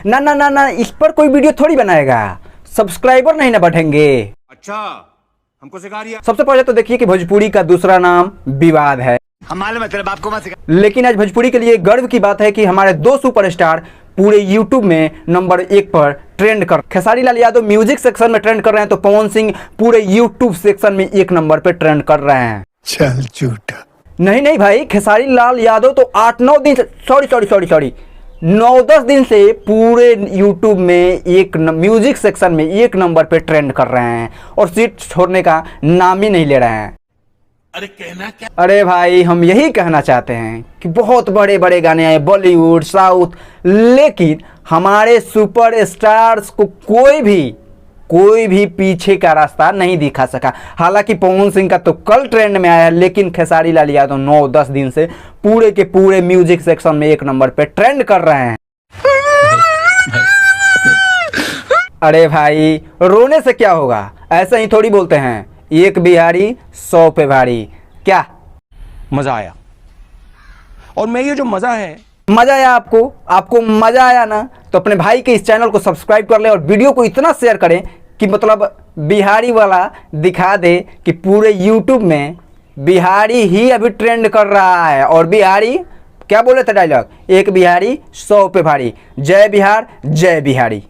ना ना ना ना, इस पर कोई वीडियो थोड़ी बनाएगा, सब्सक्राइबर नहीं ना बढ़ेंगे। अच्छा, हमको सिखा रही है। सबसे पहले तो देखिए कि भोजपुरी का दूसरा नाम विवाद है। हम मालूम है, तेरे बाप को मत सिखा। लेकिन आज भोजपुरी के लिए गर्व की बात है कि हमारे दो सुपरस्टार पूरे यूट्यूब में नंबर 1 पर ट्रेंड कर, खेसारी लाल यादव म्यूजिक सेक्शन में ट्रेंड कर रहे हैं, तो पवन सिंह पूरे यूट्यूब सेक्शन में 1 नंबर पे ट्रेंड कर रहे हैं। चल झूठा। नहीं नहीं भाई, खेसारी लाल यादव तो 8-9 दिन से, सॉरी 9-10 दिन से पूरे यूट्यूब में म्यूजिक सेक्शन में 1 नंबर पे ट्रेंड कर रहे हैं और सीट छोड़ने का नाम ही नहीं ले रहे हैं। अरे कहना क्या? अरे भाई, हम यही कहना चाहते हैं कि बहुत बड़े बड़े गाने आए बॉलीवुड साउथ, लेकिन हमारे सुपरस्टार्स को कोई भी पीछे का रास्ता नहीं दिखा सका। हालांकि पवन सिंह का तो कल ट्रेंड में आया है, लेकिन खेसारी लाल यादव 9-10 दिन से पूरे के पूरे म्यूजिक सेक्शन में 1 नंबर पे ट्रेंड कर रहे हैं। अरे भाई, रोने से क्या होगा, ऐसे ही थोड़ी बोलते हैं, 1 बिहारी 100 पे भारी। क्या मजा आया? और मैं ये जो मजा है, मजा आया आपको मजा आया ना, तो अपने भाई के इस चैनल को सब्सक्राइब कर ले और वीडियो को इतना शेयर करें कि मतलब बिहारी वाला दिखा दे कि पूरे यूट्यूब में बिहारी ही अभी ट्रेंड कर रहा है। और बिहारी क्या बोले थे डायलॉग, 1 बिहारी 100 पे भारी। जय बिहार, जय बिहारी।